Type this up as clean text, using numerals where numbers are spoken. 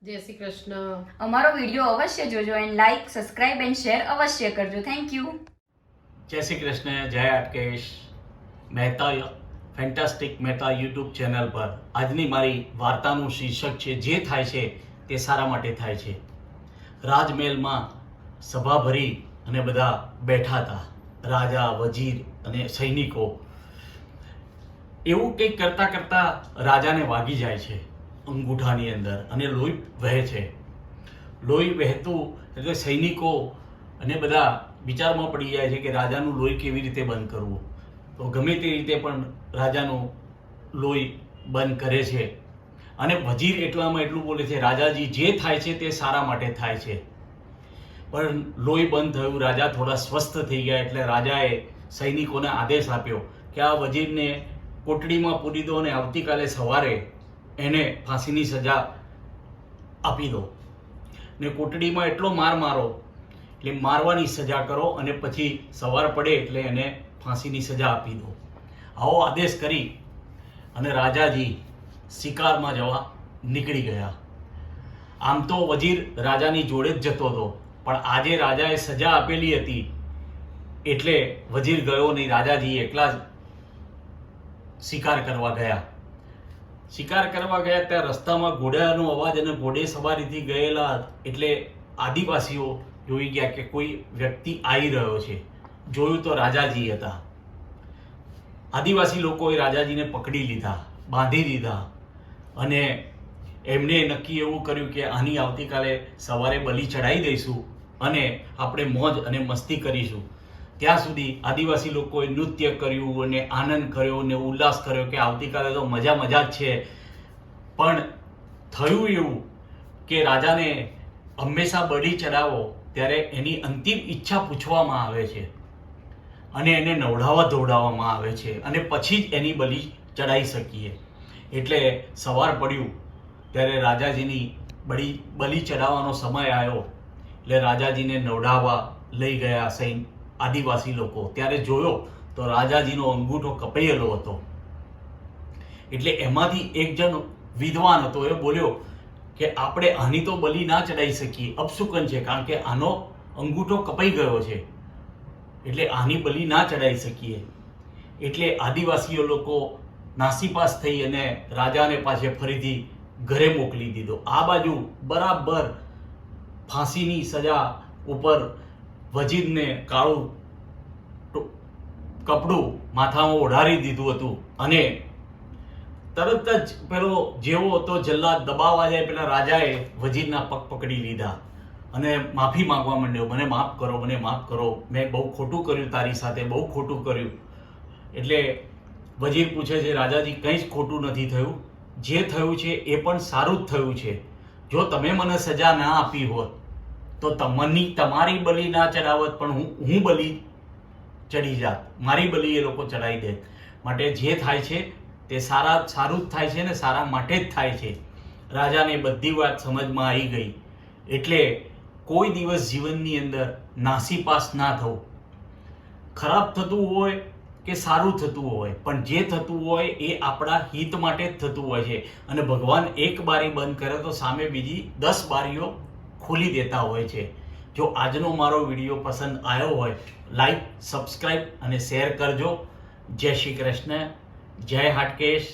જય શ્રી કૃષ્ણ. અમારો વિડીયો અવશ્ય જોજો and like subscribe and share અવશ્ય કરજો. Thank you. જય શ્રી કૃષ્ણ. જય Hatkesh. Mehta fantastic Mehta YouTube channel પર આજની મારી વાર્તાનું શીર્ષક છે જે થાય છે તે સારા માટે થાય છે. રાજમહેલમાં સભા ભરી અને બધા બેઠા હતા, રાજા, વજીર અને સૈનિકો. એવું કંઈક કરતા કરતા રાજાને વાગી જાય છે અંગૂઠાની અંદર અને લોહી વહે છે. લોહી વહેતું એટલે સૈનિકો અને બધા વિચારમાં પડી જાય છે કે રાજાનું લોહી કેવી રીતે બંધ કરવું. તો ગમે તે રીતે પણ રાજાનું લોહી બંધ કરે છે. અને વજીર એટલામાં એટલું બોલે છે, રાજાજી જે થાય છે તે સારા માટે થાય છે. પણ લોહી બંધ થયું, રાજા થોડા સ્વસ્થ થઈ ગયા એટલે રાજાએ સૈનિકોને આદેશ આપ્યો કે આ વજીરને કોટડીમાં પૂરી દો અને આવતીકાલે સવારે એને ફાંસીની સજા આપી દો. ને કોટડીમાં એટલો માર મારો એટલે મારવાની સજા કરો અને પછી સવાર પડે એટલે એને ફાંસીની સજા આપી દો. આવો આદેશ કરી અને રાજાજી શિકારમાં જવા નીકળી ગયા. આમ તો વજીર રાજાની જોડે જ જતો હતો, પણ આજે રાજાએ સજા આપેલી હતી એટલે વજીર ગયો નહીં. રાજાજી એકલા જ શિકાર કરવા ગયા. શિકાર કરવા ગયા ત્યાં રસ્તામાં ઘોડાનો અવાજ અને ઘોડે સવારીથી ગયેલા એટલે આદિવાસીઓ જોઈ ગયા કે કોઈ વ્યક્તિ આવી રહ્યો છે. જોયું તો રાજાજી હતા. આદિવાસી લોકોએ રાજાજીને પકડી લીધા, બાંધી દીધા અને એમને નક્કી એવું કર્યું કે આની આવતીકાલે સવારે બલિ ચડાવી દઈશું અને આપણે મોજ અને મસ્તી કરીશું. ત્યાં સુધી આદિવાસી લોકોએ નૃત્ય કર્યું અને આનંદ કર્યો અને ઉલ્લાસ કર્યો કે આવતીકાલે તો મજા જ છે. પણ થયું એવું કે રાજાને હંમેશા બળી ચડાવો ત્યારે એની અંતિમ ઈચ્છા પૂછવામાં આવે છે અને એને નવડાવવા ધોવડાવવામાં આવે છે અને પછી જ એની બલિ ચડાવી શકીએ. એટલે સવાર પડ્યું ત્યારે રાજાજીની બલિ ચડાવવાનો સમય આવ્યો એટલે રાજાજીને નવડાવવા લઈ ગયા આદિવાસી લોકો. ત્યારે જોયો તો રાજાજીનો અંગૂઠો કપાયેલો હતો. એટલે એમાંથી એક જણ વિદ્વાન હતો, એ બોલ્યો કે આપણે આની તો બલિ ના ચડાવી શકીએ, અપશુકન છે, કારણ કે આનો અંગૂઠો કપાઈ ગયો છે એટલે આની બલિ ના ચડાવી શકીએ. એટલે આદિવાસીઓ લોકો નાસીપાસ થઈ અને રાજાને પાછે ફરીથી ઘરે મોકલી દીધો. આ બાજુ બરાબર ફાંસીની સજા ઉપર વજીરને કાળું કપડું માથામાં ઓઢારી દીધું હતું અને તરત જ પેલો જેવો હતો જલ્લાદ દબાવવા જાય પેલા રાજાએ વજીરના પગ પકડી લીધા અને માફી માંગવા માંડ્યો, મને માફ કરો, મને માફ કરો, મેં બહુ ખોટું કર્યું તારી સાથે, બહુ ખોટું કર્યું. એટલે વજીર પૂછે છે, રાજાજી કંઈ જ ખોટું નથી થયું, જે થયું છે એ પણ સારું જ થયું છે. જો તમે મને સજા ના આપી હોત તો તમારી બલિ ના ચડાવત પણ હું બલિ ચડી જાત, મારી બલિ એ લોકો ચડાવી દે. માટે જે થાય છે તે સારું જ થાય છે ને સારા માટે જ થાય છે. રાજાને બધી વાત સમજમાં આવી ગઈ. એટલે કોઈ દિવસ જીવનની અંદર નાસીપાસ ના થવું. ખરાબ થતું હોય કે સારું થતું હોય, પણ જે થતું હોય એ આપણા હિત માટે જ થતું હોય છે. અને ભગવાન એક બારી બંધ કરે તો સામે બીજી 10 બારીઓ ખોલી દેતા હોય છે. જો આજનો મારો વિડીયો પસંદ આવ્યો હોય, લાઈક, સબસ્ક્રાઇબ અને શેર કરજો. જય શ્રી કૃષ્ણ. જય હાટકેશ.